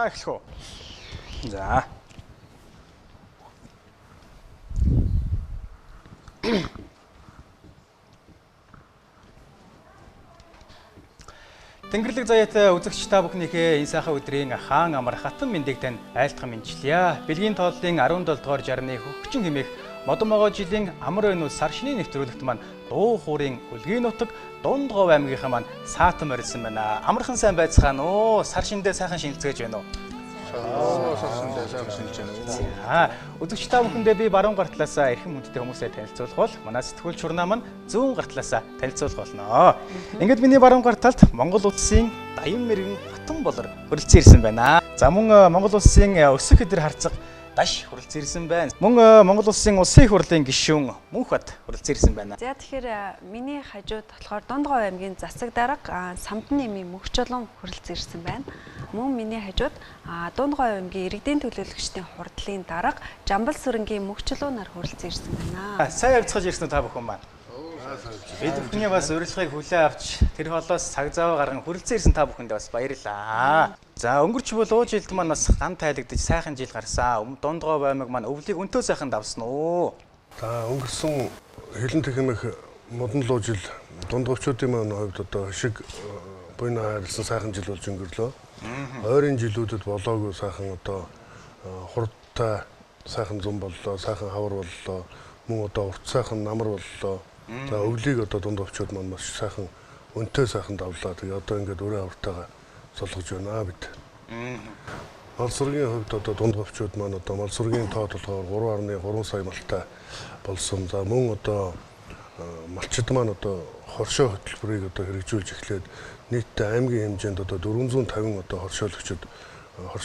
За эхлэх үү. За. Тэнгэрлэг заяатай үзэгч та бүхнийхээ энэ сайхан өдрийн хаан амар хатан мэндийг тань айлтган мэдчилье. Бэлгийн тооллын 17 дугаар жарны хөгжин хэмээх модон могоо жилийн амар өнөө сар шинийн нэвтрүүлэгт маань дуу хуурын үлгийн нутаг Дундгов аймгийнхаа маань саатан морилсан байна. Амархан сайн байцгаана уу? Сар шиндээ сайхан шинэлцгээж байна уу? Үзэгч та бүхэндээ би баруун гар талаасаа эрхэм хүндтэй хүмүүсээ танилцуулах бол манай сэтгүүлч Шурнаа маань зүүн гар талаасаа танилцуулах болно. Ингээд миний баруун гар талд Монгол улсын Даян мэргэн Хатан болор хүрэлцэн ирсэн байна. За мөн Монгол улсын өсөх хэдэр харцаг Даш хүрэлцэн ирсэн байна. Мөн Монгол улсын улсын их хурлын гишүүн Мөнхбат хүрэлцэн ирсэн байна. За тэгэхээр миний хажууд болохоор Дундгов аймгийн засаг дарга Самдны эмийн мөхчөлөн хүрэлцэн ирсэн байна. Мөн миний хажууд Дундгов аймгийн иргэдийн төлөөлөгчдийн хурдлын дарга Жамбал сүрэнгийн мөхчөлөөнөр хүрэлцэн ирсэн байна. Сайн явцгааж ирсэн та бүхэн маань. Бид бүхний бас урилгыг хүлээн авч тэр холоос цаг зав гарган хүрэлцэн ирсэн та бүхэндээ бас баярлалаа. За өнгөрч бол ууж жилд маань бас ган тайлагдаж сайхан жил гарсан. Дундгов аймаг маань өвлийг өнтөө сайхан давсан уу? За өнгөрсөн хилэн техник модон луу жил дундговчдын маань хувьд одоо шиг буйна хайрлсан сайхан жил болж өнгөрлөө. Ойрын жилүүдэд болоогүй сайхан одоо хурдтай сайхан зам боллоо, сайхан хавар боллоо, мөн одоо урт сайхан намар боллоо. За өвлийг одоо дундговчуд маань маш сайхан өнтөө сайхан давлаа. Тэгээ одоо ингээд өрөө авартайгаа солгож байна бид. Мал сургийн хувьд одоо дундговчуд маань одоо мал сургийн тоо толгоор 3.3 сая малтай болсон. За мөн одоо малчид маань одоо хоршоо хөтөлбөрийг одоо хэрэгжүүлж эхлээд нийтдээ аймгийн хэмжээнд одоо 450 одоо хоршоологчид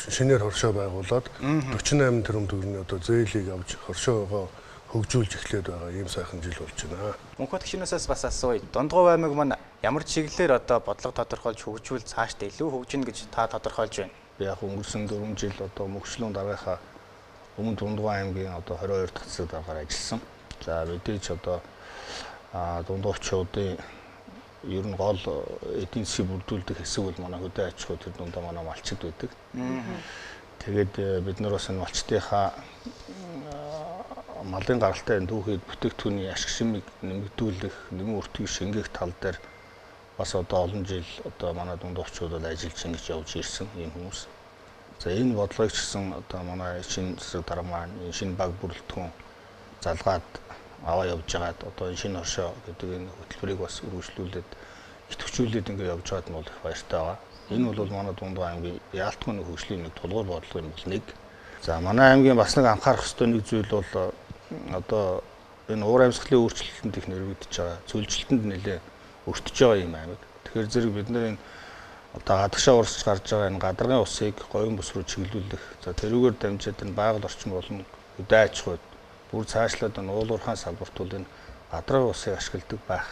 шинээр хоршоо байгуулад 48 тэрбум төгрөгийн одоо зээлийг авч хоршоогоо хөгжүүлж эхлээд байгаа ийм сайхан жил болж байна. Мөнхбат гишүүнээс бас асууя. Дундгов аймаг маань ямар чиглэлээр одоо бодлого тодорхойлж хөгжүүл цаашдаа илүү хөгжинэ гэж та тодорхойлж байна? Би яг өнгөрсөн 4 жил одоо мөхчлөн даргаахаа өмнө Дундгов аймгийн одоо 22 дахь засаг даргаар ажилласан. За мэдээж одоо дундговчдын ер нь гол эдийн засгийг бүрдүүлдэг хэсэг бол манай хөдөө аж ахуй тэр дундаа манай малчид байдаг. Тэгээд бид нар бас энэ малчдынхаа малын гаралтай түүхэд бүтээгдэхүүний ашиг шимийг нэмэгдүүлэх, нэмэн өртгийг шингээх тал дээр бас одоо олон жил одоо манай дундговчдод ажиллаж ингэж явж ирсэн ийм хүмүүс. За энэ бодлогыг ч гэсэн одоо манай шинэ засаг дарга маань энэ шинэ баг бүрэлдэхүүн залгаад аваа явж байгаад одоо энэ шинэ оршоо гэдэг энэ хөтөлбөрийг бас үргэлжлүүлээд идэвхжүүлээд ингэ явж байгаад нь бол их баяртай байгаа. Энэ бол манай Дундгов аймгийн яалтгүй хөгжлийн нэг тулгуур бодлого юм бол нэг. За манай аймгийн бас нэг анхаарах ёстой нэг зүйл бол одоо энэ уур амьсгалын өөрчлөлтөнд их нэрвэгдэж байгаа. Зөвлөлтөнд нэлээ өртөж байгаа юм аймаг. Тэгэхээр зэрэг бид нар энэ одоо гадагшаа урсж гарч байгаа энэ гадаргын усыг говийн бүс рүү чиглүүлэх. За тэрүүгээр дамжаад энэ байгаль орчин болон хөдөө аж ахуйд бүр цаашлаад энэ уулуурхаан салбарт бол энэ гадаргын усыг ашигладаг байх.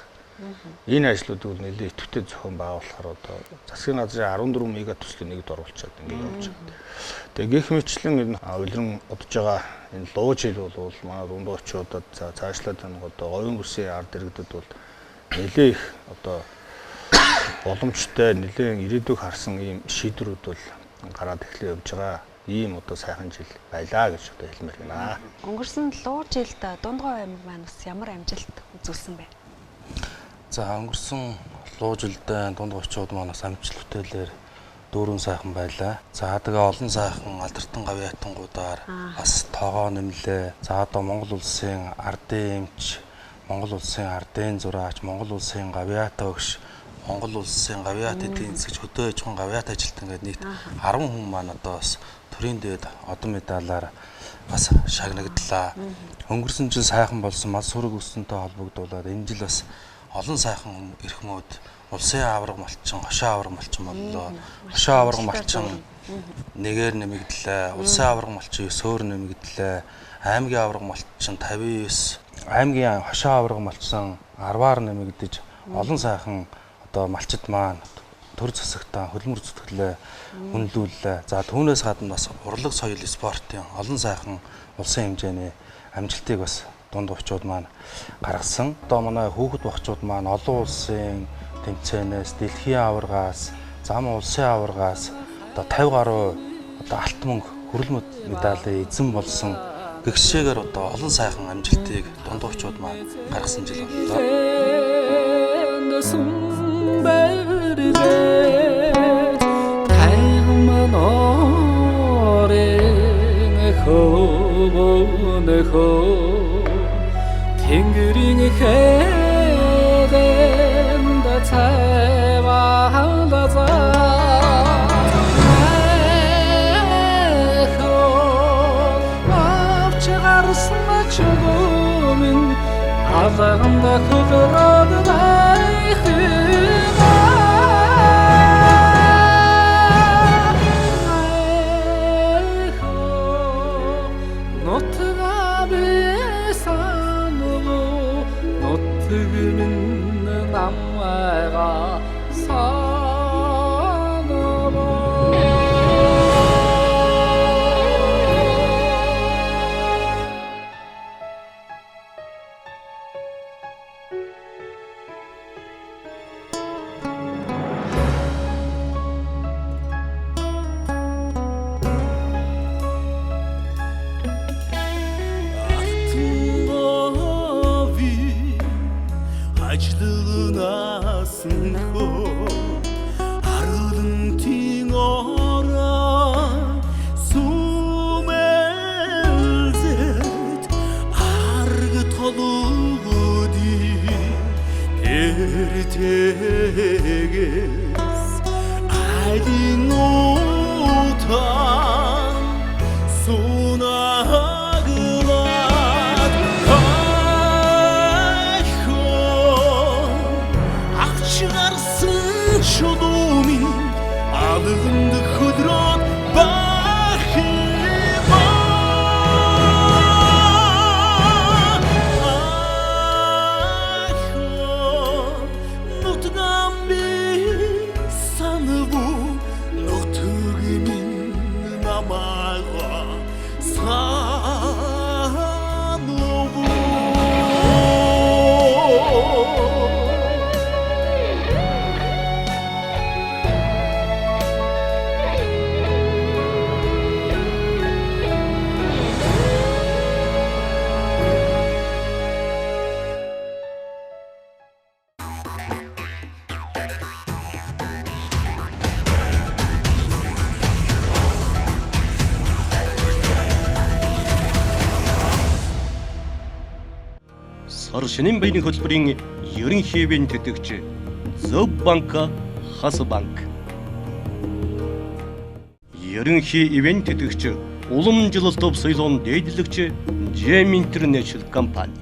Энэ ажлуудыг бол нэлээ идэвхтэй зохион байгуулахаар одоо засгийн газрын 14 мега төслийн нэгд оруулчаад ингэ явж байгаа. Тэгээ гэх мэтлэн энэ улиран удаж байгаа энэ луу жил бол манай дундговчдод цаашлаад энэ одоо говийн бүсийн ард иргэдэд бол нэлээ их одоо боломжтой нэлээ ирээдүйг харсан ийм шийдвэрүүд бол гараад эхлэх явж байгаа. Ийм одоо сайхан жил байлаа гэж одоо хэлмээр байна. Өнгөрсөн луу жилд Дундгов аймаг маань бас ямар амжилт үзүүлсэн бэ? За өнгөрсөн луу жилд дундговчууд манаас амжилт бүтээлээр дүүрэн сайхан байлаа. За тэгээ олон сайхан алдартан гавьяатангуудаар бас тоогоо нэмлээ. За одоо Монгол улсын ардын эмч, Монгол улсын ардын зураач, Монгол улсын гавьяатаа өгш, Монгол улсын гавьяат эдийн засгч хөдөө аж ахуйн гавьяат ажилтан гэдэг нийт 10 хүн маань одоо бас төрийн дээд одон медалаар бас шагнагдлаа. Өнгөрсөн жил сайхан болсон мал сүрэг өссөнтэй холбогдуулаад энэ жил бас олон сайхан эрхмүүд улсын аварга малчин, хошоо аварга малчин боллоо. Хошоо аварга малчин нэгээр нэмэгдлээ. Улсын аварга малчин 9-өөр нэмэгдлээ. Аймгийн аварга малчин 59, аймгийн хошоо аварга малчин 10-аар нэмэгдэж олон сайхан одоо малчид маань төр засагтаа хөлмөр зүтгэлээ үнэлүүллээ. За түүнээс гадна бас урлаг соёл спортын олон сайхан улсын хэмжээний амжилтыг бас дундговчууд маань гаргасан. Одоо манай хүүхэд багчууд маань олон улсын тэмцээнээс, дэлхийн аваргаас, зам улсын аваргаас одоо 50 гаруй одоо алт мөнгө, хүрэл медалийн эзэн болсон гэгшээгээр одоо олон сайхан амжилтыг дундуучууд маань гаргасан жил боллоо. Тэнгэрийн хэгэнд Azağımda kıvıradı dayıhıma Nottuğa bir sanığı Nottugümün namvağa Açlığına sınho Arılın tin ora Sumelzet Argı toluğu di Terteges Aydın utan Sunağılar Çıkarsın şolumin Alığımdı kudrat bakıma Nutgam bir sanı bu Nutgımın namağa sanı bu Сар шинийн баяны хөтөлбөрийн ерөнхийдийн тэтгэгч Зөв банк, Хас банк. Ерөнхий ивент тэтгэгч Уламжлалт төв соёлын дээдлэгч Jam International компани.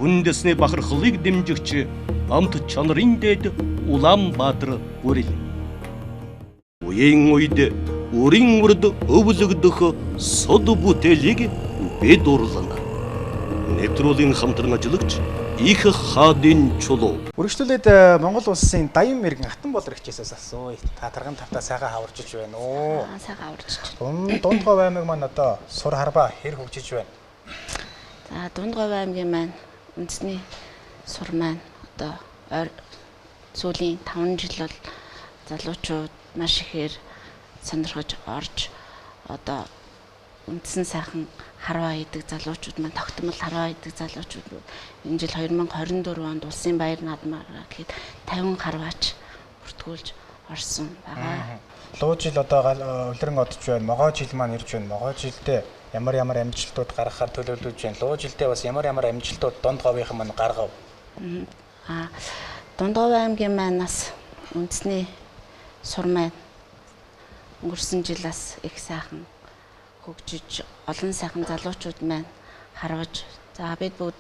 Үндэсний бахархлыг дэмжигч Амт чанарын дээд Улаанбаатар бүрэл. Үеийн үед өрийн урд өвлөгдөх сод бүтээлийг бид урлана. Нэвтрүүлгийн хамтран ажиллагч их хаадын чулуу. Үргэлжлүүлээд Монгол улсын Даян мэргэн Атан болор хичээсээс асууя. Та тарган тавтаа сайхан хаварчиж байна уу? Сайхан хаварчиж. Дундгой аймаг маань одоо сур харбаа хэр хөгжиж байна? За Дундгой аймгийн маань үндэсний сур маань одоо сүүлийн 5 жил бол залуучууд маш ихээр сонирхож орж одоо үндсэн сайхан харваа идэг залуучууд маань тогтмол харваа идэг залуучууд энэ жил 2024 онд улсын баяр наадмаараа гэхэд 50 харваач бүртгүүлж орсон байгаа. Луу жил одоо улиран одож байна. Могоо жил маань ирж байна. Могоо жилдээ ямар амжилтууд гаргахаар төлөвлөж байна. Луу жилдээ бас ямар амжилтууд Дундговын маань гаргав. Дундгов аймгийн манаас үндэсний сур маань өнгөрсөн жилээс их сайхан хөгжиж олон сайхан залуучууд маань харваж за бид бүгд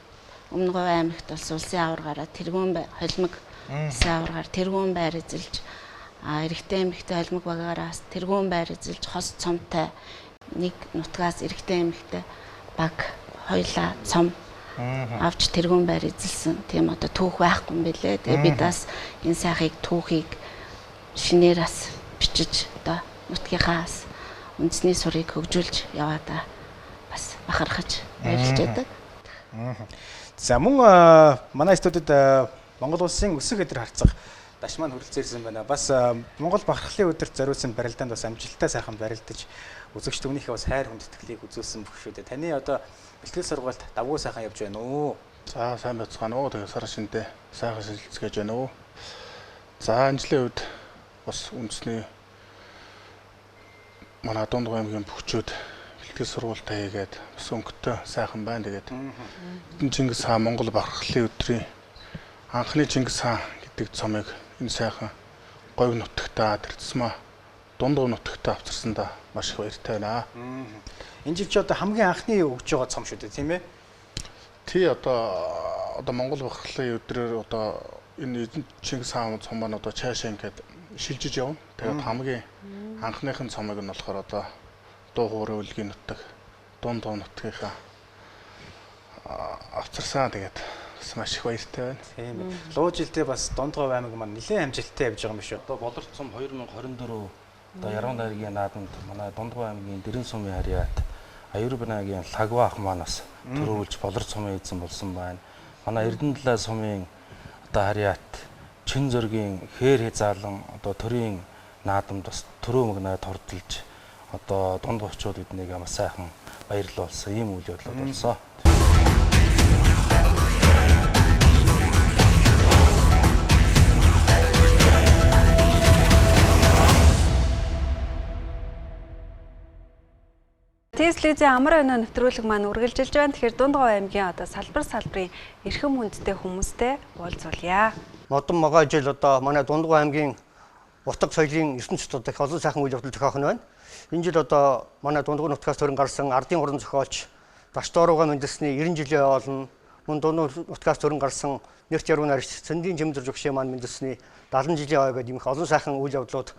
Өмнө Говь аймагт бол улсын аваргаараа тэргүүн холимог улсын аваргаар тэргүүн байр эзэлж эрэгтэй эмэгтэй холимог багаараас тэргүүн байр эзэлж хос цомтой нэг нутгаас эрэгтэй эмэгтэй баг хоёлаа цом авч тэргүүн байр эзэлсэн тийм одоо түүх байхгүй юм бэлээ. Тэгээ бид бас энэ сайхыг түүхийг шинээрээс бичиж одоо нутгийнхаас үндэсний сурыг хөгжүүлж яваадаа бас бахархаж баярлж байдаг. За мөн манай студид Монгол улсын өсөх эдэр харьцах даш маань хүрэлцээрсэн байна. Бас Монгол бахархлын өдөрт зориулсан барилдаанд бас амжилттай сайхан барилдаж үзэгч түүнийхээ бас хайр хүндэтгэлийг үзүүлсэн бүх шүү дээ. Таны одоо бэлтгэл сургуульд давгүй сайхан явж байна уу? За сайн байцгаана уу. Тэгээ сар шиндээ сайхан шилжүүлж байна уу. За ажлын үед бас үндэсний манай Дундгой аймгийн бүхчүүд бэлтгэл сургуультай хийгээд бас өнгөтэй сайхан байна. Тэгээд Чингис хаан Монгол бахархлын өдрийн анхны Чингис хаан гэдэг цомыг энэ сайхан говь нутагтаа тэр Дундгой нутагтаа авчирсандаа маш их баяртай байна. Энэ жил ч одоо хамгийн анхны өгж байгаа цом шүү дээ, тийм ээ? Тий одоо Монгол бахархлын өдрөөр одоо энэ Чингис хаан цом маань одоо цаашаа ингээд шилжиж явна. Тэгээд хамгийн анхныхын цомыг нь болохоор одоо Дуу хуурын үлгийн нутаг, Дундгой нутгийнхаа авчирсан. Тэгээд бас маш их баяртай байна. Тийм ээ. Луу жилдээ бас Дундгой аймаг маань нэлээд амжилттай явж байгаа юм шүү. Одоо болорт цом 2024 одоо Яруу найргийн наадамд манай Дундгой аймгийн Дэрэн сумын харьяат Аюур банаагийн Лагва ах манаас төрүүлж болорт цомын эзэн болсон байна. Манай Эрдэнэтлээ сумын одоо харьяат Чин зөргийн хээр хязаалан одоо төрийн наадамд бас төрөө мөгнөд хордолж одоо дундгойчууд биднийг маш сайхан баярлуулсан ийм үйл явдлууд болсон. Телевизийн амар өнөө нэвтрүүлэг маань үргэлжилж байна. Тэгэхээр Дундгой аймгийн одоо салбарын эрхэм хүндтэй хүмүүстэй уулзуулъя. Модон могой жил одоо манай Дундгой аймгийн утга соёлын ертөнцид одоо олон сайхан үйл явдал зохиох нь байна. Энэ жил одоо манай Дундгой нутгаас төрөн гарсан ардын уран зохиолч Дашдорууга Мэндэлсний 90 жилийн олон мөн Дундгой нутгаас төрөн гарсан нэрт яруу найрагч Цэндийн Жимдэр Жогшээ маань Мэндэлсний 70 жилийн ой гэдэг юм их олон сайхан үйл явдлууд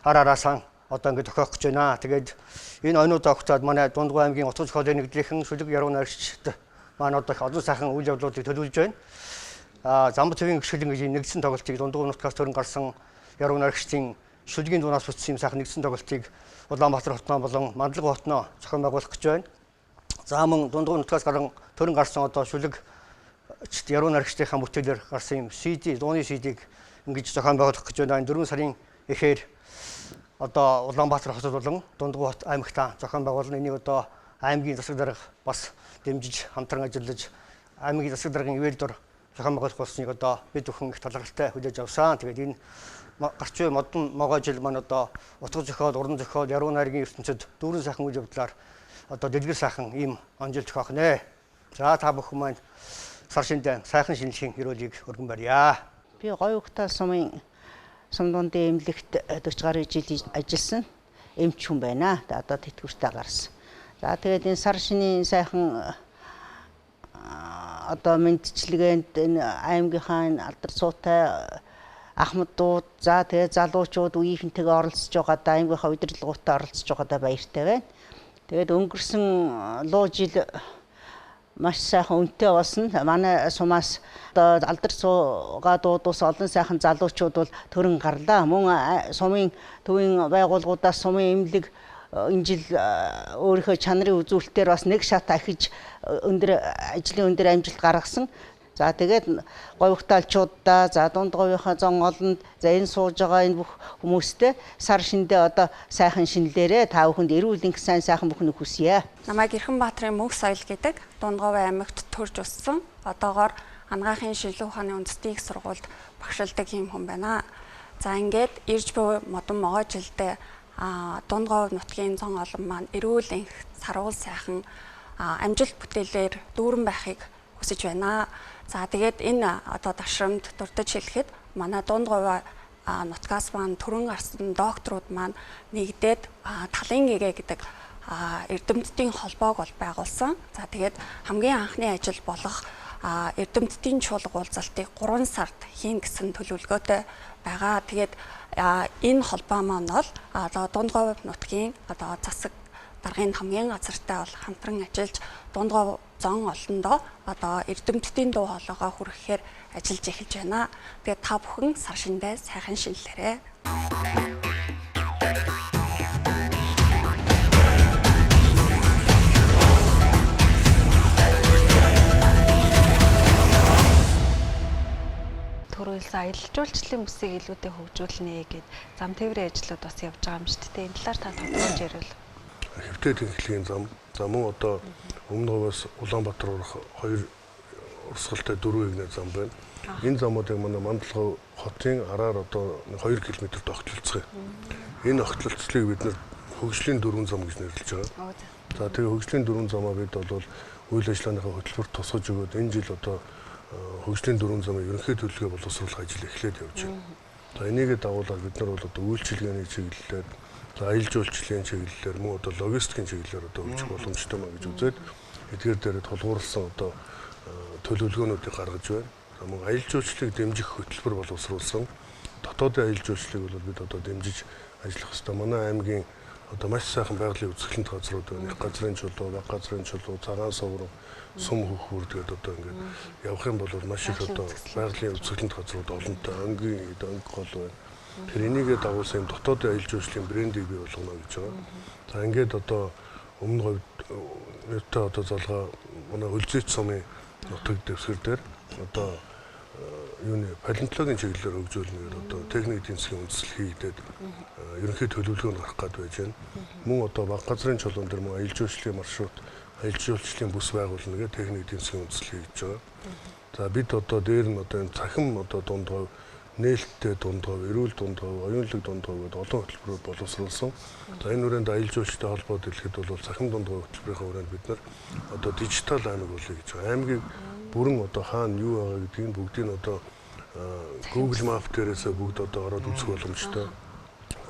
араасаа одоо ингэ тохиох гэж байна. Тэгээд энэ ойнууд огцоод манай Дундгой аймгийн утга зохиолын нэгдлийнхэн шүлэг яруу найрагчд маань одоо олон сайхан үйл явдлуудыг төлөвлөж байна. Замбат төвийн гişгэлэн гэж нэгдсэн тоглолтыг Дундгой нутгаас төрөн гарсан яруу найрагчдын шүлгийн дуунаас бүтсэн юм сайхан нэгдсэн тоглолтыг Улаанбаатар хотноо болон Мандлага хотноо зохион байгуулах гэж байна. За мөн Дундгой нутгаас төрөн гарсан одоо шүлэг яруу найрагчдынхаа бүтээлээр гарсан юм CD, дууны CD-г ингэж зохион байгуулах гэж байна. 4 сарын эхээр одоо Улаанбаатар хотод болон Дундгой аймагтаа зохион байгуулна. Энийг одоо аймгийн засаг дарга бас дэмжиж хамтран ажиллаж аймгийн засаг даргын ивэл дор зохион байгуулах болсныг одоо бид бүхэн их талархалтай хүлээж авсан. Тэгээд энэ гарч буй модон могой жил маань одоо утга зохиол, уран зохиол, яруу найргийн ертөнцид дүүрэн сайхан үйл явдлаар одоо дэлгэр сайхан ийм онжил зохиох нэ. За та бүхэн маань сар шиндээ сайхан шинжилгээний хөрөөлийг өргөн барья. Би Говьхта сумын Сумдундын эмнэлэгт 40 гаруй жил ажилласан эмч хүн байна. Одоо тэтгэвртэй гарсан. За тэгээд энэ сар шинийн сайхан одоо мэдчилгээнд энэ аймгийнхаа алдар цуутай ахмадууд за тэгээд залуучууд үеийнхэнтэйгээ оролцож байгаадаа аймгийнхаа удирдлагуудаа оролцож байгаадаа баяртай байна. Тэгээд өнгөрсөн луу жил маш сайхан үнэтэй болсон. Манай сумаас одоо алдар цуугаа дуудус олон сайхан залуучууд бол төрөн гарлаа. Мөн сумын төвийн байгууллагуудаас сумын эмнэлэг энэ жил өөрийнхөө чанарын үзүүлэлтээр бас нэг шат ахиж ажлын өндөр амжилт гаргасан. За тэгээд говьхтаалчуудаа за Дундгойнхаа зон олонд за энэ сууж байгаа энэ бүх хүмүүстэй сар шиндээ одоо сайхан шинэлээрээ та бүхэнд эрүүл энх сайхан бүхнийг хүсье. Намайг Эрхэнбаатарын Мөнх соёл гэдэг Дундгой аймагт төрж өссөн. Одоогоор Ангаахын Шилүү ухааны үндэстэн их сургуульд багшилдаг юм хүн байна. За ингээд ирж буй модон могой жилдээ Дундгой нутгийн зон олон маань эрүүл энх сарвал сайхан амжилт бүтээлээр дүүрэн байхыг хүсэж байна. За тэгээд энэ одоо ташрамд дурдж хэлэхэд манай Дундгой нутгаас маань төрөн гарсан докторууд маань нэгдээд талын гэгээ гэдэг эрдэмтдийн холбоог бол байгуулсан. За тэгээд хамгийн анхны ажил болох эрдэмтдийн чуулга уулзалтыг 3 сард хийн гэсэн төлөвлөгөөтэй байгаа. Тэгээд энэ холбоо маань бол одоо Дундгой нутгийн одоо засаг даргын хамгийн газартай бол хамтран ажиллаж Дундгой зон олондоо одоо эрдэмтдийн дуу хоолойгоо хүргэхээр ажиллаж эхэлж байна. Тэгээд та бүхэн сар шиндээ сайхан шинэлээрэй. Төрүүлсэн аялал жуулчлалын бүсийг илүүтэй хөгжүүлнэ гэд зам тээврийн ажлууд бас явж байгаа юм шүү дээ. Энэ талаар та тодорхойлж ярил. Хэвтээ тэнхлэгийн зам. За мөн одоо өмнө говьоос Улаанбаатар урах 2 урсгалтай 4 игнэ зам байна. Энэ замуудыг манай Мандалгав хотын араар одоо 2 км тогтолцох юм. Энэ огтлолцлыг бид нэр хөгжлийн 4 зам гэж нэрлэж байгаа. За тэгээ хөгжлийн 4 замаа бид бол үйл ажиллагааныхаа хөтөлбөрт тусгаж өгөөд энэ жил одоо хөгжлийн 4 замын ерөнхий төлөвлөгөө боловсруулах ажил эхлээд явж байна. За энийгээ дагуулаад бид нар бол одоо үйлчилгээний чиглэлээр, за аялал жуулчлалын чиглэлээр, мөн одоо логистикийн чиглэлээр одоо хөгжих боломжтой маа гэж үзээд эдгээр дээр тулгуурласан одоо төлөвлөгөөнүүдийг гаргаж байна. За мөн аялал жуулчлалыг дэмжих хөтөлбөр боловсруулсан. Дотоодын аялал жуулчлалыг бол бид одоо дэмжиж ажиллах хэрэгтэй. Манай аймгийн одоо маш сайхан байгалийн үзэсгэлэнт газрууд байна. Их газрын чулуу, баг газрын чулуу, цагаан сувраг, сум хөхүүр тэгээд одоо ингээд явах юм бол маш их одоо байгалийн үзэсгэлэнт газрууд олонтой. Өнгийн өнг гол байна. Тэр энийгээ дагуулсан юм дотоодын аялал жуулчлалын брендийг бий болгоно гэж байгаа. За ингээд одоо өмнө говьд нэртэй одоо залгаа манай Хөлзийч сумын нутаг дэвсгэр дээр одоо юуны палеонтологийн чиглэлээр хөгжүүлнээр одоо техник эдийн засгийн үндэслэл хийгдээд ерөнхий төлөвлөгөө гаргах гээд байж байна. Мөн одоо баг газрын чулуун дээр мөн аялал жуулчлалын маршрут, аялал жуулчлалын бүс байгуулна гэх техник эдийн засгийн үндэслэл хийж байгаа. За бид одоо дээр нь одоо энэ цахим одоо дунд говь, нээлттэй дунд говь, эрүүл дунд говь, оюунлаг дунд говь гэдэг олон хөтөлбөрөөр боловсруулсан. За энэ хүрээнд аялал жуулчлалтай холбоод хэлэхэд бол цахим дунд говь хөтөлбөрийн хүрээнд бид нар одоо дижитал аймаг болъё гэж байгаа. Аймгийг бүрэн одоо хаана юу байгаа гэдгийг бүгдийг нь одоо Google Map дээрээс бүгд одоо ороод үзэх боломжтой.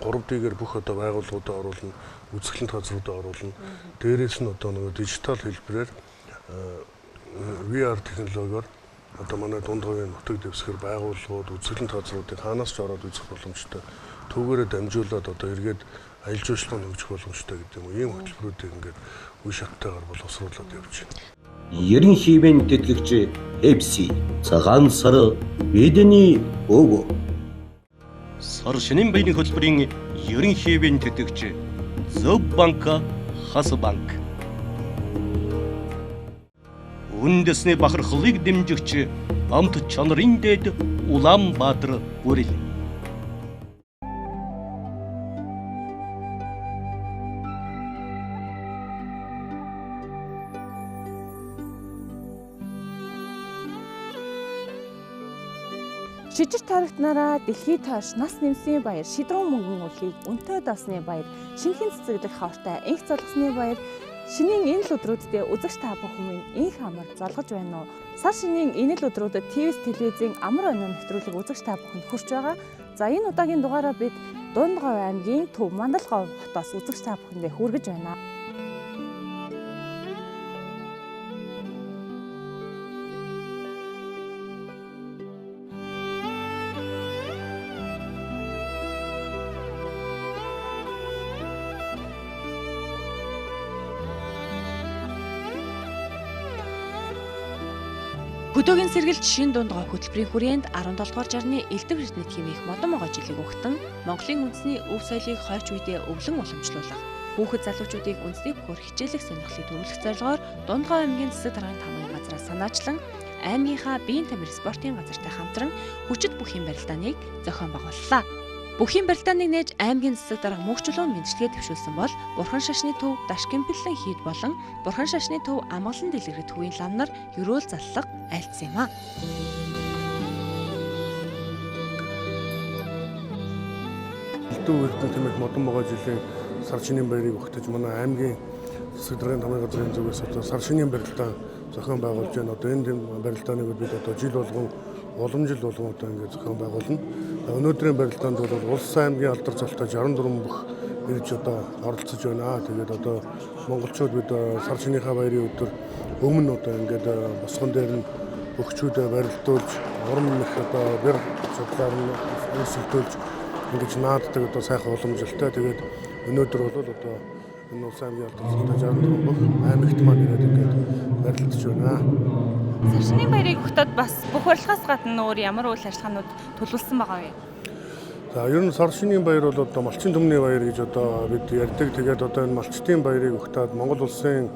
3D-гээр бүх одоо байгууллагуудаа оруулна, үзэсгэлэнт газруудаа оруулна. Дээрээс нь одоо нөгөө дижитал хэлбэрээр VR технологиор одоо манай дунд говийн нутаг дэвсгэр байгууллагууд, үзэсгэлэнт газруудыг хаанаас ч ороод үзэх боломжтой. Түүгээрээ дамжуулаад одоо эргээд аялал жуулчлалыг хөгжих боломжтой гэдэг юм уу. Ийм хөтөлбөрүүдийг ингээд үе шаттайгаар боловсруулаад явж байна. Ерөнхий ивент тэтгэгч FC цагаан сар бидний өвөө. Сар шинийн баярын хөтөлбөрийн ерөнхий ивент тэтгэгч Зөв банк, Хас банк. Үндэсний бахархлыг дэмжигч амт чанарын дэд Улаанбаатар бүрэл. Шижир таригтнараа дэлхийд тойрч нас нэмсний баяр, шидрүүн мөнгөн үлхийг өнтөө даасны баяр, шинэхэн цэцэгдэх хавртай инх залгасны баяр, шинийн энэ л өдрүүддээ үзэгч та бүхэн инх амар залгаж байна уу? Сар шинийн энэ л өдрүүдэд ТВ-с телевизийн амар оноо нэвтрүүлэг үзэгч та бүхэнд хүрч байгаа. За энэ удаагийн дугаараа бид Дунд говь аймгийн Төв Мандалгав хотоос үзэгч та бүхэндээ хүргэж байна. Хөдөөгийн сэргэлт шин дунд говь хөтөлбөрийн хүрээнд 17 дугаар жарны элдв эрдэнэт хэмээх модон могой жилиг өгтөн Монголын үндэсний өв соёлыг хойч үедээ өвлөн уламжлуулах, хүүхэд залуучуудыг үндэсний бүхөр хичээлэх сонирхлыг төрүүлэх зорилгоор Дунд говь аймгийн засаг даргын тамгын газраас санаачлан аймгийнхаа биеийн тамир спортын газартай хамтран хүчит бүхийн барилдааныг зохион байгууллаа. Бүхийн барилдааныг нээж аймгийн засаг дарга мөнхчлөн мэдлэгээ дэвшүүлсэн бол Бурхан шашны төв Дашкимпэллэн хийд болон Бурхан шашны төв Амгалан дэлгэрэх төвийн лам нар ерөөл заллага айлтсан юм а. Элдв эрдэнэт хэмээх модон могой жилийн сар шинийн баярыг өгтөж манай аймгийн засаг даргын тамгын газрын зүгээс одоо сар шинийн барилдаан зохион байгуулж байна. Одоо энэ барилдааныг бид одоо жил болгон уламжил болгон одоо ингээд зохион байгуулна. Өнөөдрийн барилдаанд бол улс аймгийн алдар залтаа 64 бүх ирж одоо оролцож байна. Тэгээд одоо монголчууд бид сар шинийхаа баярын өдөр өмнө одоо ингээд босгон дээр нь өгчүүдээ барилдуулж, урам их одоо бэр судлаар нь өрсөлдүүлж ингэж нааддаг одоо сайхан уламжилтай. Тэгээд өнөөдөр бол одоо энэ улс аймгийн алдар залтаа 64 бүх аймагт маань ирээд ингээд барилдаж байна. Сар шинийн баярыг өгтөд бас бүх барилгаас гадна өөр ямар үйл ажиллагаанууд төлөвлөсөн байгаа вэ? За ер нь сар шинийн баяр бол одоо малчин төмний баяр гэж одоо бид ярьдаг. Тэгээд одоо энэ малчтын баярыг өгтөөд Монгол улсын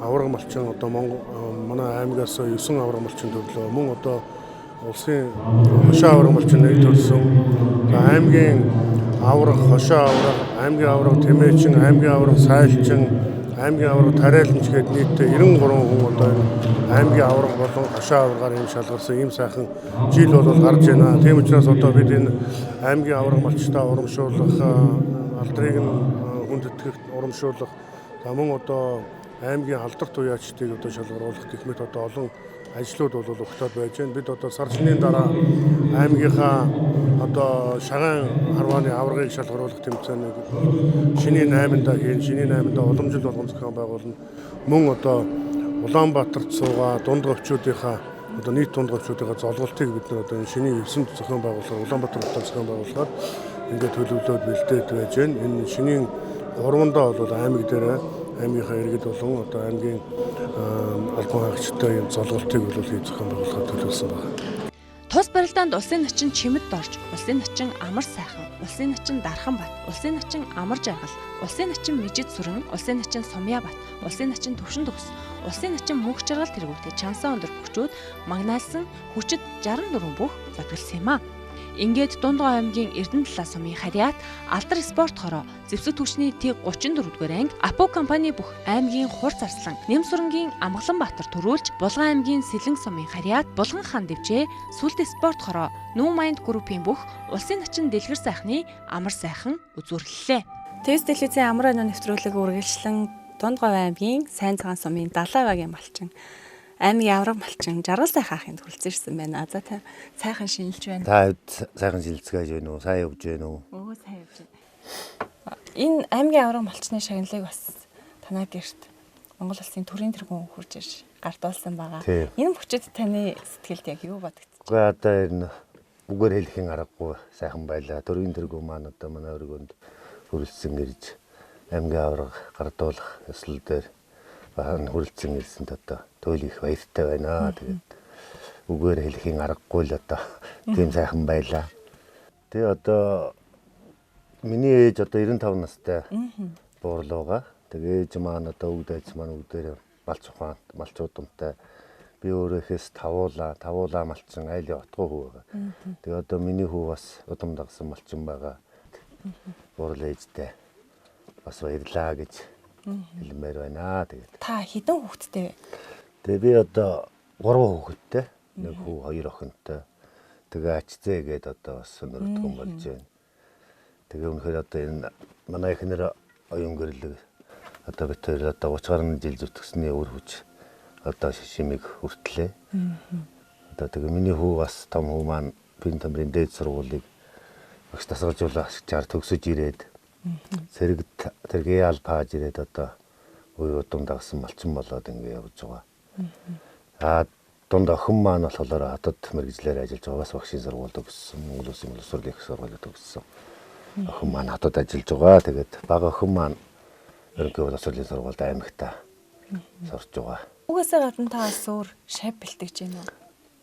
аварга малчин одоо манай аймгаас 9 аварга малчин төрлөө. Мөн одоо улсын хошоо авраг малчин нэг төрсөн. Аймгийн авраг, хошоо авраг, аймгийн авраг Тэмээчин, аймгийн авраг Сайлчин, аймгийн авраг Тариаланч гээд нийтдээ 93 хүн одоо аймгийн авраг болон хошоо аврагаар энэ шалгарсан ийм сайхан жил бол гарч байна. Тийм учраас одоо бид энэ аймгийн авраг малчтаа урамшуулах, алдрыг нь хүндэтгэх урамшуулах, мөн одоо аймгийн алдарт уяачдыг одоо шалгаруулах гэх мэт одоо олон ажлууд бол өгтөд байж байна. Бид одоо сар шинийн дараа аймгийнхаа одоо шагаан харвааны аврагыг шалгаруулах тэмцээнийг шинийн 8-нд хийн, шинийн 8-нд уламжил болгон зохион байгуулна. Мөн одоо Улаанбаатарт суугаа дунд говьчуудынхаа одоо нийт дунд говьчуудынхаа золголтыг бид нар одоо энэ шинийн 9-нд зохион байгуулахаар Улаанбаатар хотод зохион байгуулахаар ингээд төлөвлөлөөд бэлдээд байж байна. Энэ шинийн 3-ндаа бол аймаг дээр аймгийнхаа иргэд болон одоо аймгийн албан хаагчтай юм золголтыг бол хийж зохион байгуулахад төлөвлөсөн байна. Тус барилдаанд улсын начин Чимэд Дорж, улсын начин Амар Сайхан, улсын начин Дарханбат, улсын начин Амар Жаргал, улсын начин Мижид Сүрэн, улсын начин Сумьябат, улсын начин Төвшин Төгс, улсын начин Мөнх Жаргал тэргүүтээ Чансан өндөр бүгчүүд магнаалсан хүчит 64 бүх зохиолсон юм а. Ингээд Дундгой аймгийн Эрдэнэ талаа сумын Хариат, Алдар спорт хороо, Зэвсэг түвшний Т 34-р анги, Апо компани бүх аймгийн Хурц Арслан, Нэмсүрэнгийн Амгаланбаатар төрүүлж, Булган аймгийн Сэлэн сумын Хариат, Булган хаан дэвжээ, Сүлдэ спорт хороо, Нүү Майнд группийн бүх улсын начин Дэлгэр сайхны Амар Сайхан үзүүрлэлээ. Тэвс телевизийн Амар оноо нэвтрүүлэг үргэлжлэн Дундгой аймгийн Сайн цагаан сумын Далайвагийн малчин аймгийн авраг малчин Жаргал сайхан ахын төрөлцөн ирсэн байна. За та сайхан шинжилж байна. Та сайхан шинжилцгааж байна уу? Сайн явж байна уу? Өө сайн явж байна. Энэ аймгийн авраг малчны шагналыг бас танаа гэрт Монгол улсын төрийн тэргүүн хурж ирж гартуулсан байгаа. Энэ хүчит таны сэтгэлд яг юу бодогдчих? Гэхдээ одоо энэ үгээр хэлхийн аргагүй сайхан байлаа. Төрийн тэргүүн маань одоо манай өргөнд хүрэлцэн ирж аймгийн авраг гартуулах ёслол дээр хүрэлцэн ирсэнд одоо туйл их баяртай байна. Тэгээд үгээр хэлхийн аргагүй л одоо тийм сайхан байлаа. Тэгээ одоо миний ээж одоо 95 настай буурлууга. Тэгээ ээж маань одоо өвд айц маань өвдөө малч ухаан малчуудамтай би өөрөөс тавуулаа малчин айлын отгоо хүү байгаа. Тэгээ одоо миний хүү бас удам дагсан малчин байгаа. Буурал ээжтэй бас баярлаа гэж хэлмээр байна. Тэгээд та хэдэн хүүхэдтэй вэ? Тэгээ би одоо 3 хүүхэдтэй, нэг хүү 2 охинтой. Тэгээ ачзээ гээд одоо бас өнөртгөн болж байна. Тэгээ үнэхээр одоо энэ манай эхнэр оюун гэрлэг одоо бид хоёр одоо 30 гаруй жил зүтгэсний үр хүч одоо шимиг хүртлээ. Одоо тэгээ миний хүү бас том хүү маань пин тамрын дээд сургуулийг багш тасгалжуулагчаар төгсөж ирээд сэрэгт тэргээ албааж ирээд одоо үе удам дагсан малчин болоод ингэ явж байгаа. Дунд охин маань болохоор хатад мэрэгжлээр ажиллаж байгаа бас багшийн сургуульд өгсөн. Монгол Улсын боловсролын их сургуульд өгсөн. Охин маань хатад ажиллаж байгаа. Тэгээд бага охин маань ерөнхий боловсролын сургуульд аймагтаа сурч байгаа. Угаасаа гадна та бас өөр шав бэлтгэж байна уу?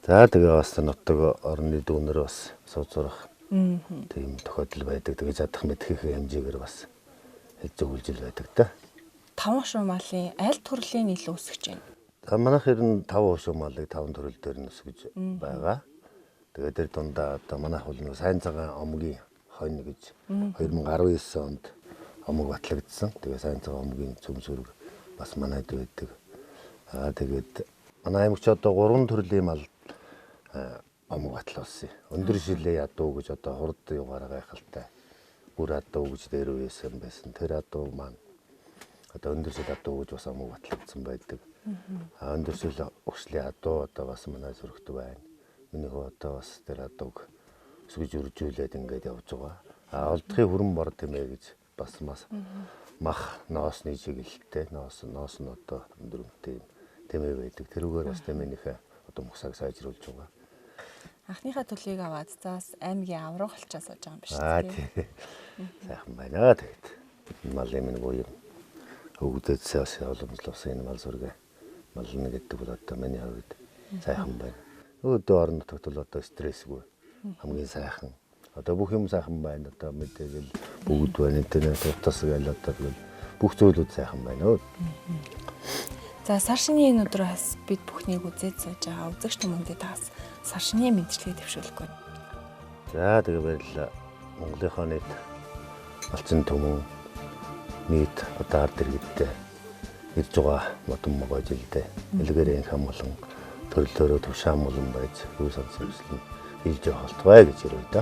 За тэгээ бас нутаг орны дүүнэр бас сууж сурах тийм тохиолдол байдаг. Тэгээ задах мэдхийг хэмжээгээр бас хэлж өгүүлж байдаг та. 5 шуу малын аль төрлийн илүү өсөж байна? Манайх ер нь 5 шуу малыг 5 төрөл дээр нь өсгөж байгаа. Тэгээд тэр дундаа одоо манайх бол нэг сайн цагаан омгийн хонь гэж 2019 онд омог батлагдсан. Тэгээ сайн цагаан омгийн цөмсөрөг бас манайд байдаг. Тэгээд манай аймагч одоо 3 төрлийн мал омог батлуулсан. Өндөр шилээ ядуу гэж одоо хурд югаар гайхалтай. Бүр ядуу гэж дээр үесэн байсан. Тэр ядуу маань одоо өндөр шил ядуу гэж бас омог батлагдсан байдаг. Өндөр шил өгшлийн ядуу одоо бас манай зөрөгт байна. Миний хөө одоо бас тэр ядууг өсгөж үржүүлээд ингээд явж байгаа. Олдохын хүрэн бор тэмээ гэж бас мах ноосны чиглэлтэй ноос нь одоо өндөрмтэй тэмээ байдаг. Тэрүүгээр бас тэмээнийхээ одоо мөхсаг сайжруулж байгаа. Анхныхаа төлөвийг аваад заас аймгийн авраг холчоос сууж байгаа юм биш үү? Сайхан байна тэгээд. Малын минь гоё юм. Өгдөөд сайхан уламжлуулсан энэ мал зураг. Малны гэдэг бол одоо миний хувьд сайхан байна. Өөдөө орон нутагт бол одоо стрессгүй хамгийн сайхан. Одоо бүх юм сайхан байна. Одоо мэдээлэл бүгд байна. Интернет утас гээл одоо бүх зүйлүүд сайхан байна. За сар шинийн энэ өдрөөс бид бүхнийг үзээд сууж байгаа үзэгч хүмүүндэд таас сар шинийн мэдлэгээ дэвшүүлэхгүй. За тэгээ баярлалаа. Монголынхоо нийт малчин түмэн нийт одоо ард иргэдтэй ирж байгаа модон могой жилдээ илгээрийн хам болон төрлөөрөө тушаан болон байж юу сонсон юм илж явах болтугай гэж ярив да.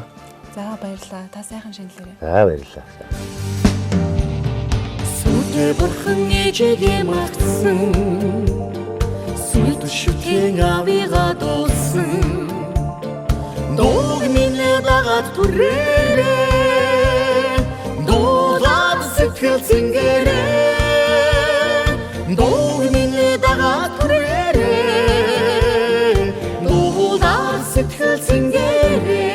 За баярлалаа. Та сайхан шинэлээрэй. За баярлалаа. Сүлдээ бурхан ээжигээ магтсан сүлд шүтэн авига дуусан дог минь дагаад түрээрээ дуулаад сэтгэл зингэрээ дог минь дагаад түрээрээ дуулаад сэтгэл зингэрээ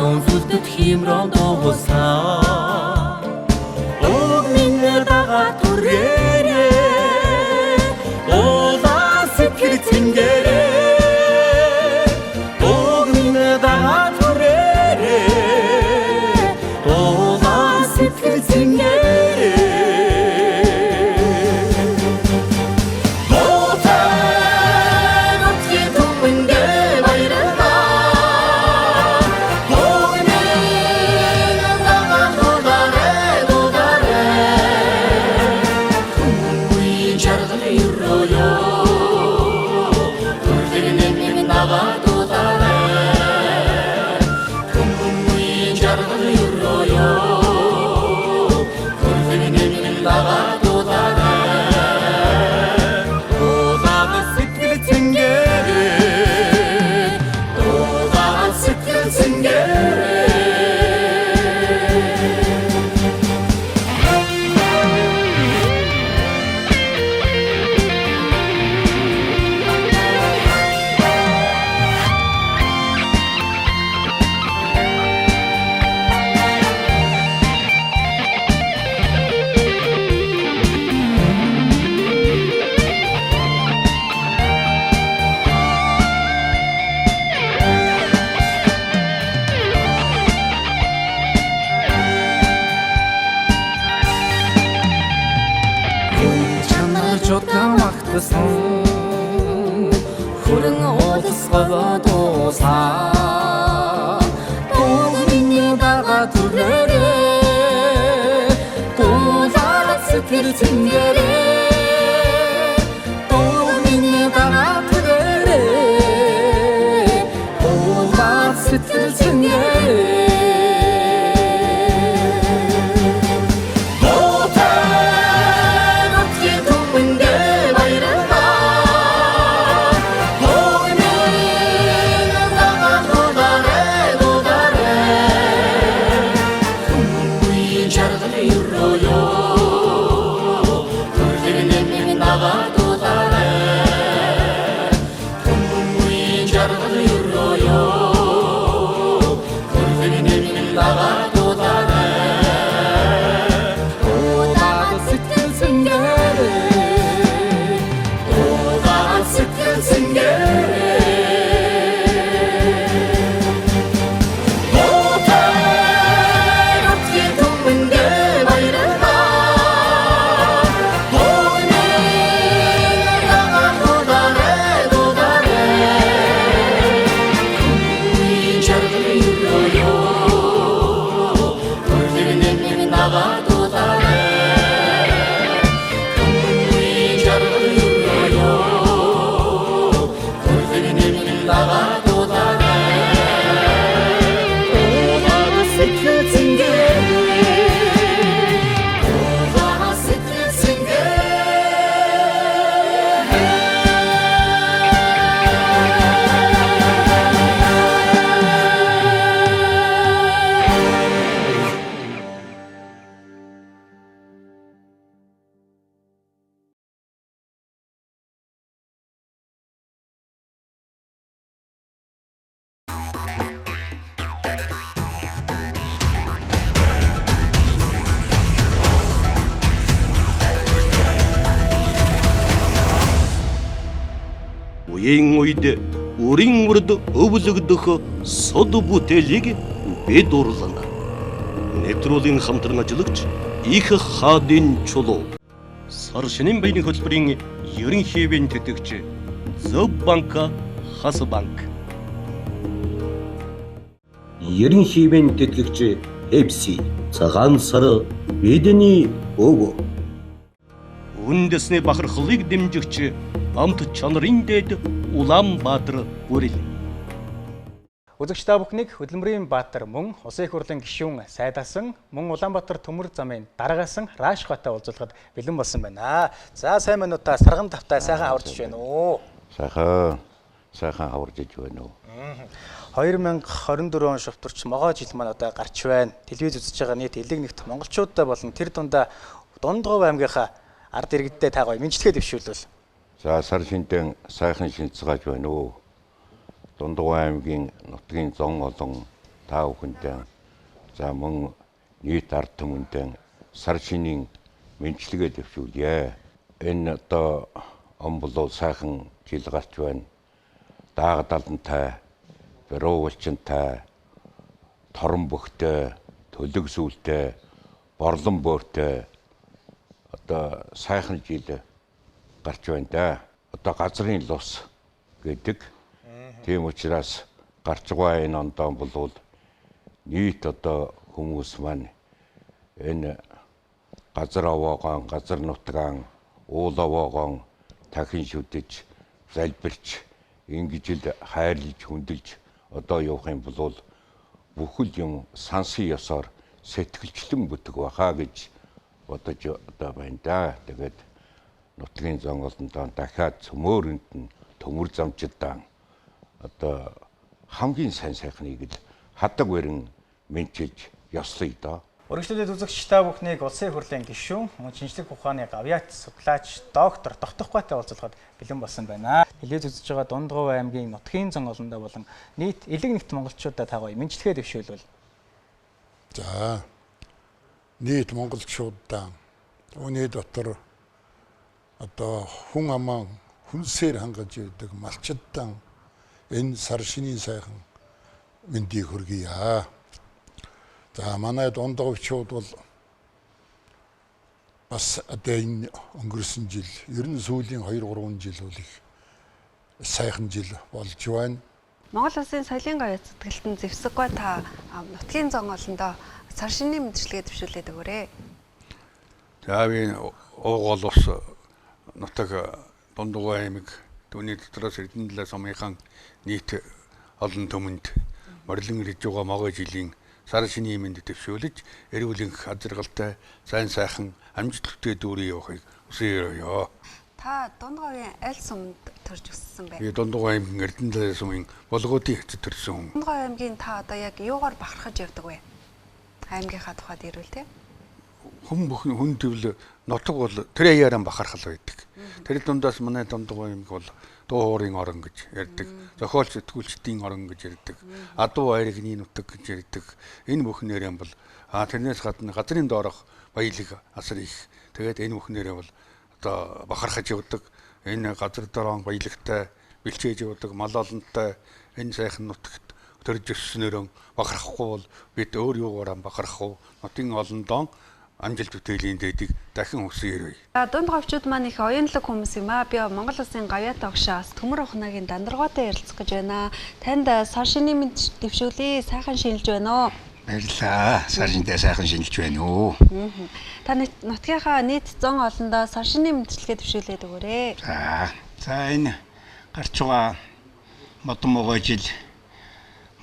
Адон зүлдэт химрон доосаа Ог минь дагаад түрээрээ Оолаа сэтгэл зингэрээ Ог минь дагаад түрээрээ Оолаа сэтгэл зингэрээ Хүрэн уулсгаа дуусаа Ог минь дагаад түрээрээ Дуулаад сэтгэл зингэрээ Ог минь дагаад түрээрээ Дуулаад сэтгэл зингэрээ You're Үеийн үед өрийн урд өвлөгдөх сод бүтээлийг бид урлана. Нэвтрүүлгийн хамтран ажиллагч их хаадын чулуу. Сар шинийн баяны хөтөлбөрийн ерөнхийдийн тэтгэгч Зөв банк, Хас банк. Ерөнхийдийн тэтгэгч Pepsi, цагаан сар бидний өв. Үндэсний бахархлыг дэмжигч амт чанарын дэд Улаанбаатар бүрэл. Үзэгч та бүхнийг хөдөлмөрийн Баатар мөн Улсын их хурлын гишүүн Сайдасан мөн Улаанбаатар төмөр замын дараагасан Рашгатай уулзалгад бэлэн болсон байна. За сайн минутаа саргам тавтай сайхан аварч байна уу? Сайхан аварж иж байна уу? 2024 он шавтарч могоо жил маань одоо гарч байна. Телевиз үзэж байгаа нийт элэг нэгт монголчуудаа болон тэр дундаа Дундгов аймгийнхаа ард иргэдтэй та гоё мэдчилгээ дэвшүүлвэл. За сар шинтэн сайхан шинцгааж байна уу? Дундгов аймгийн нутгийн зон олон та бүхэндээ за мөн нийт ард түмэндээ сар шинийн мэдчилгээ дэвшүүлье. Энэ одоо он болов сайхан жил гарч байна. Даагдаалантай, бэрүүлчэнтэй, торон бөхтэй, төлөг сүлтэй, борлон боортой одоо сайхан жил гарч байна да. Одоо газрын лус гэдэг. Тийм учраас гарч байгаа энэ ондоо болвол нийт одоо хүмүүс маань энэ газар овоогоо, газар нутгаан, уул овоогоо дахин шүдэж, залбирч, ингэж л хайрлаж, хүндэлж одоо явах юм бол бүхэл юм сансын ёсоор сэтгэлчлэн бүтэх байхаа гэж бодож одоо байна да. Тэгээд нутгийн зонголондоо дахиад цөмөөрөнд нь төмөр замчилдаан одоо хамгийн сайн сайхныг л хадаг барин мэдчилж ёслоё доо. Өргөжлөлөд үзэгч та бүхнийг Улсын их хурлын гишүүн, мөн шинжлэх ухааны гавьяат судлаач доктор Довтохгүйтэй уулзалгад бэлэн болсон байна. Телевиз үзэж байгаа Дундгов аймгийн нутгийн зон олондоо болон нийт элэг нэгт монголчуудаа та гоё мэдчилгээ дэвшүүлвэл. За нийт монголчуудаа үүний дотор одоо хүн аман хүнсээр хангаж идэг малчдаа энэ сар шинийн сайхан мэндийг хүргье. За манай дундговчууд бол бас одоо энэ өнгөрсөн жил ер нь сүүлийн 2-3 жил бол их сайхан жил болж байна. Монгол Улсын соёлын гавьяат сэтгэлтэн зэвсэггүй та нутгийн зон олондоо сар шинийн мэдчилгээ дэвшүүлээд өгөөрэй. За би уугуул ус нутаг Дундгов аймаг түүний дотроос Эрдэнэтлээ сумынхан нийт олон түмэнд морлон ирж байгаа могоо жилийн сар шинийн мэнд дэвшүүлж эрүүлэнх азаргалтай сайн сайхан амжилттай дүүрэн явахыг хүсье. Та Дундговын аль сумд төрж өссөн бэ? Би Дундгов аймгийн Эрдэнэтлээ сумын болгоодын хэцэд төрсөн хүн. Дундгов аймгийн та одоо яг юугаар бахархаж явдаг вэ? Аймгийнхаа тухайд ирвэл те. Хүн бүхэн хүн төв нутаг бол тэр аяараа бахархал байдаг. Тэр дундаас манай Дундгов аймаг бол дуурын орон гэж ярьдаг. Зохиолч сэтгүүлчдийн орон гэж ярьдаг. Адуу айргны нутаг гэж ярьдаг. Энэ бүхнээрээ бол тэрнээс гадна газрын доорох баялаг асар их. Тэгээд энэ бүхнээрээ бол одоо бахархаж явдаг. Энэ газар доорон баялагтай бэлчээж явдаг мал олонтой энэ сайхан нутагт төрж өссөнөөрөө бахархахгүй бол бид өөр юугаараа бахархах вэ? Нутгийн олондоо амжилт бүтээлийн дэдийг дахин хүсье. Дундговчууд маань их оюунлаг хүмүүс юм аа. Би Монгол Улсын гавьяат огшоос Төмөр ухнагийн дандаргуутай ярилцах гэж байна. Танд сар шинийн мэд дэвшүүлээ. Сайхан шинэлж байна уу? Баярлалаа. Сар шиндээ сайхан шинэлж байна уу? Та нутгийнхаа нийт зон олондоо сар шинийн мэдчилгээ дэвшүүлээд өгөөрэй. За энэ гарч байгаа модон могоо жил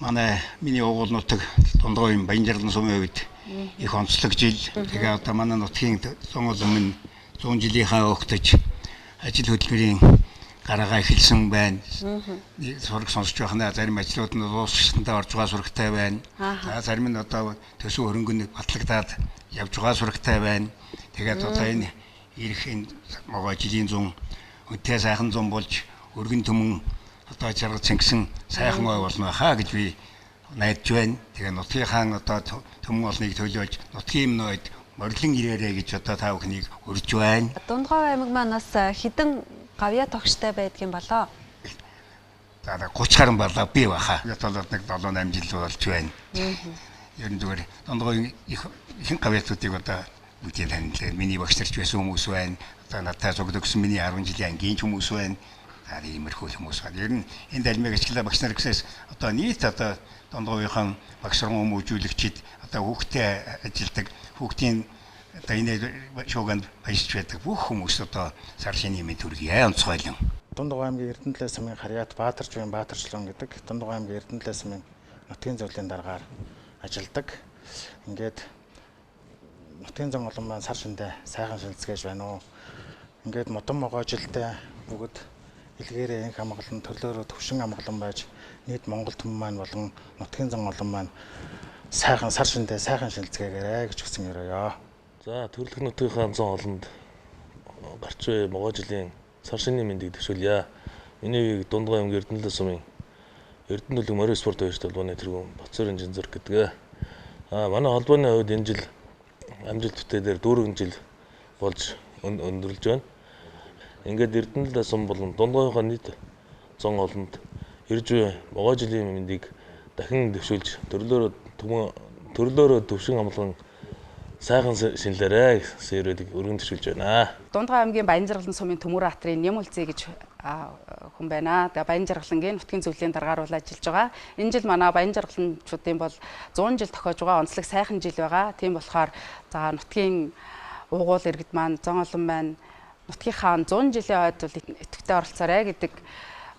манай миний уугуул нутаг Дундговын Баянжарлан сумын хувьд их онцлог жил. Тэгээ одоо манай нутгийн зон олон минь 100 жилийнхаа өгтөж ажил хөдөлмөрийн гараагаа эхэлсэн байна. Сураг сонсож байна. Зарим ажлууд нь дуусчихсантай орж байгаа сурагтай байна. Зарим нь одоо төсөв хөрөнгөнд батлагдаад явж байгаа сурагтай байна. Тэгээд одоо энэ ирэх энэ могоо жилийн 100 үнэтэй сайхан 100 болж өргөн түмэн одоо жаргал цэнгсэн сайхан ой болно хаа гэж би найдаж байна. Тэгээ нутгийнхаа одоо төмөн олныг төлөөж нутгийн нойд морлон ирээрэй гэж одоо та бүхнийг урьж байна. Дундгой аймаг манаас хідэн гавья тогштой байдгийн болоо. За 30 гаруй болоо би баха. Яталаад нэг 7-8 жил болж байна. Ер нь зүгээр дундгой их гавьяатуудыг одоо бүгдийг танилцлаа. Миний багш нарч байсан хүмүүс байна. Одоо надтай зогдогсон миний 10 жилийн ангийн хүмүүс байна. Иймэрхүү хүмүүс байна. Ер нь энэ далмиг ажиглаа багш нар гэсээс одоо нийт одоо дундгойн багш нар хүмүүжүүлэгчид одоо хүүхдэд ажилдаг хүүхдийн одоо энэ шууганд баяжж байдаг бүх хүмүүс одоо сар шинийн мэд төргий онцгойлон. Дундгой аймгийн Эрдэнэтлээ сумын Харьяат Баатарч буян Баатарчлан гэдэг Дундгой аймгийн Эрдэнэтлээ сумын нутгийн зөвлөлийн дараагаар ажилдаг. Ингээд нутгийн зам олон маань сар шиндээ сайхан шинэлцгээж байна уу. Ингээд модон могоо жилдээ бүгд илгээрээ инх амгалан төрлөөрөө төвшин амгалан байж нийт Монгол түмэн маань болон нутгийн зам олон маань сайхан сар шиндээ сайхан шинэлцгээгээрэй гэж хүсэн өрөөё. За төрлөх нутгийнхаа 100 олонд гарч буй могоо жилийн сар шинийн мэндийг төсөөлье. Миний Дундгой аймгийн Эрдэнэтлээ сумын Эрдэнэ морин спорт баярт холбооны тэргүүн Бацуурын Жинзүр гэдэг. Манай холбооны хувьд энэ жил амжилт бүтээлээр 4 жил болж өндөрлөж байна. Ингээд Эрдэнэтлээ сум болон Дундгойнхоо нийт 100 олонд ирж буй могоо жилийн мэндийг дахин дэвшүүлж төрлөөрөө төвшин амгалан сайхан шинэлээрэй гэсэн өрөөдийг өргөн төшүүлж байна. Дундгой аймгийн Баянжаргалан сумын Төмөр-Аатрын Нямулцээ гэж хүн байна. Тэгээ Баянжаргалангийн нутгийн зөвлөлийн дараагаар бол ажиллаж байгаа. Энэ жил манай Баянжаргаланчуудын бол 100 жил тохиож байгаа онцлог сайхан жил байгаа. Тийм болохоор за нутгийн уугуул иргэд маань 100 олон байна. Нутгийнхаа 100 жилийн хойд бол идэвхтэй оролцоорой гэдэг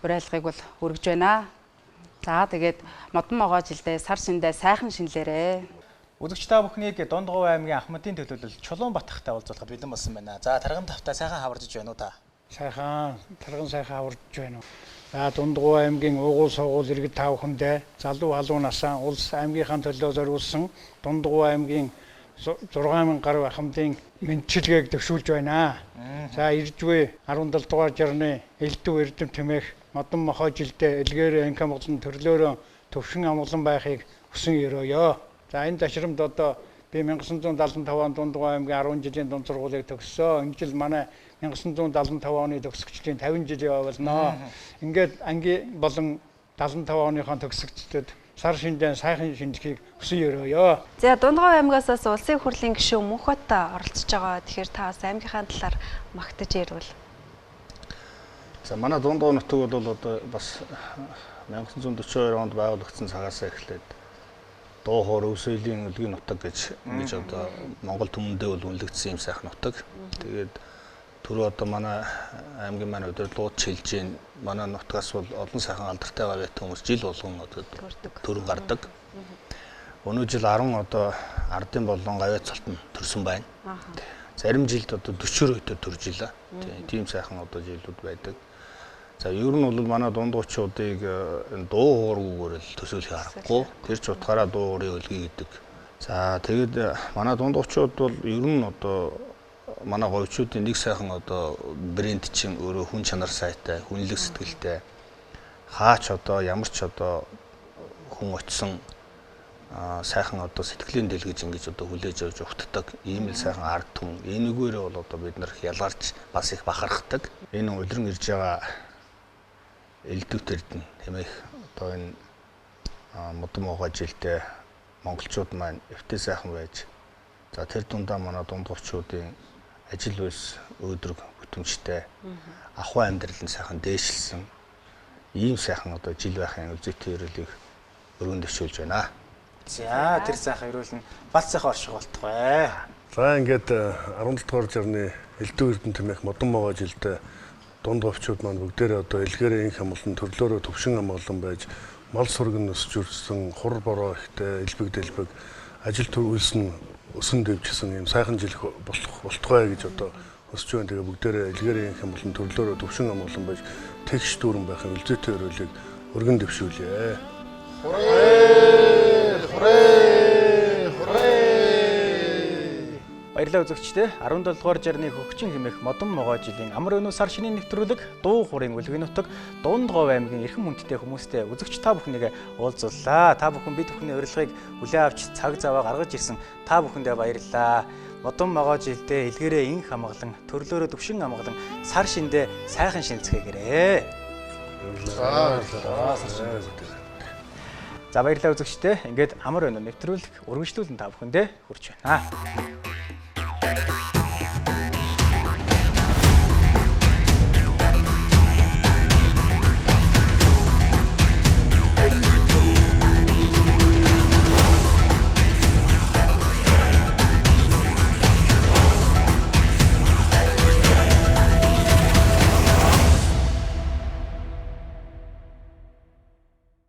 уриалгыг бол өргөж байна. За тэгээд модон могоо жилдээ сар шиндээ сайхан шинэлээрэй. Үзэгч та бүхнийг Дундгой аймгийн Ахмадын төлөөлөл Чулуун Батхтай уулзуулахад бэлэн болсон байна. За тарган тавтай сайхан хаварж байна уу та? Сайхан, тарган сайхан хаварж байна уу? За Дундгой аймгийн уугуул суугуул иргэд та бүхэндээ залуу халуун насаа улс аймгийнхаа төлөө зориулсан Дундгой аймгийн 6000 гаруй ахмадын мэдчилгээг төвшүүлж байна. За ирж буй 17 дугаар жарны элдв эрдэм тэмээх модон мохоо жилдээ илгээрээ инх амгалан төрлөөрөө төвшин амгалан байхыг хүсэн өрөөё. За энэ ташрамд одоо би 1975 онд Дундгой аймгийн 10 жилийн дунд сургуулийг төгссөн. Энэ жил манай 1975 оны төгсөгчдийн 50 жилийн болно. Ингээд ангийн болон 75 оныхон төгсөгчдөд сар шинжээ сайхан шинжихийг хүсэн өрөөё. За Дундгой аймгаас улсын хурлын гишүүн Мөнхбат оролцож байгаа. Тэгэхээр та аймгийнхаа талаар магтаж ярил. За манай Дундгой нутаг бол одоо бас 1942 онд байгуулагдсан цагаас эхлээд дуу хоор өвсөлийн өлгийн нутаг гэж одоо Монгол түмэндээ бол үнэлэгдсэн юм сайхан нутаг. Тэгээд түрүү одоо манай аймгийн маань удирдлагууд чилж гин манай нутгаас бол олон сайхан алдартай гавьяат хүмүүс жил болгон одоо төрөв гардаг. Өнөө жил 10 одоо ардын болон гавьяат цалтан төрсөн байна. Зарим жилд одоо 40 өтө төрж илаа. Тийм сайхан одоо жилүүд байдаг. За ер нь бол манай дундгуйчуудыг дуу хооргүйгээр л төсөөлөх аргагүй. Тэр ч утгаараа дуу хоорын өлгий гэдэг. За тэгээд манай дундгуйчууд бол ер нь одоо манай говьчуудын нэг сайхан одоо брэнд чинь өөрөө хүн чанар сайтай, хүнлэг сэтгэлтэй. Хаач одоо ямар ч одоо хүн очсон сайхан одоо сэтгэлийн дэлгэж ингэж одоо хүлээж авч ухтдаг. Ийм л сайхан ард түмэн. Энэгээрээ бол одоо бид нар ялгарч бас их бахархдаг. Энэ улиран ирж байгаа элдвтерд нь хэмээх одоо энэ модон могоо жилдээ монголчууд маань эвтэй сайхан байж за тэр дундаа манай дундгуйчуудын ажил үйлс өөдрөг бүтэмжтэй ахуй амьдрал нь сайхан дээшилсэн ийм сайхан одоо жил байхын үзэгтэй өрөөлийг өргөн дэвшүүлж байна. За тэр сайхан өрөөл нь бат сайхан орших болтугай. За ингээд 17 дугаар жарны элдв эрдэнэ тэмээх модон могоо жилдээ дундгуйчууд маань бүгдээрээ одоо илгээрээ инх амгалан төрлөөрөө төвшин амгалан байж мал сурган өсч үрсэн хур бороо ихтэй элбэг дэлбэг ажил үйлс нь өсөн дэвжсэн юм сайхан жил болох болтугай гэж одоо өсч байна. Тэгээ бүгдээрээ илгээрийн их амгалан төрлөөрөө төвшин амгалан байж тэгш дүүрэн байхын үлзээтэй өрөөлийг өргөн дэвшүүлье. Баярлалаа үзэгчдээ 17 дугаар жарны хөгжин хэмээх модон могоо жилийн амар өнөө сар шинийн нэвтрүүлэг дуу хуурын үлгэн нутаг Дундгов аймгийн эрхэм хүндтэй хүмүүстэй үзэгч та бүхнийг уулзууллаа. Та бүхэн бид бүхний урилгыг хүлээн авч цаг зав гаргаж ирсэн та бүхэндээ баярлалаа. Модон могоо жилдээ илгээрээ инх амгалан төрлөөрөө төвшин амгалан сар шиндээ сайхан шинэлцгээгээрэй. За баярлалаа үзэгчдээ. Ингээд амар өнөө нэвтрүүлэг үргэлжлүүлэн та бүхэндээ хүрч байна.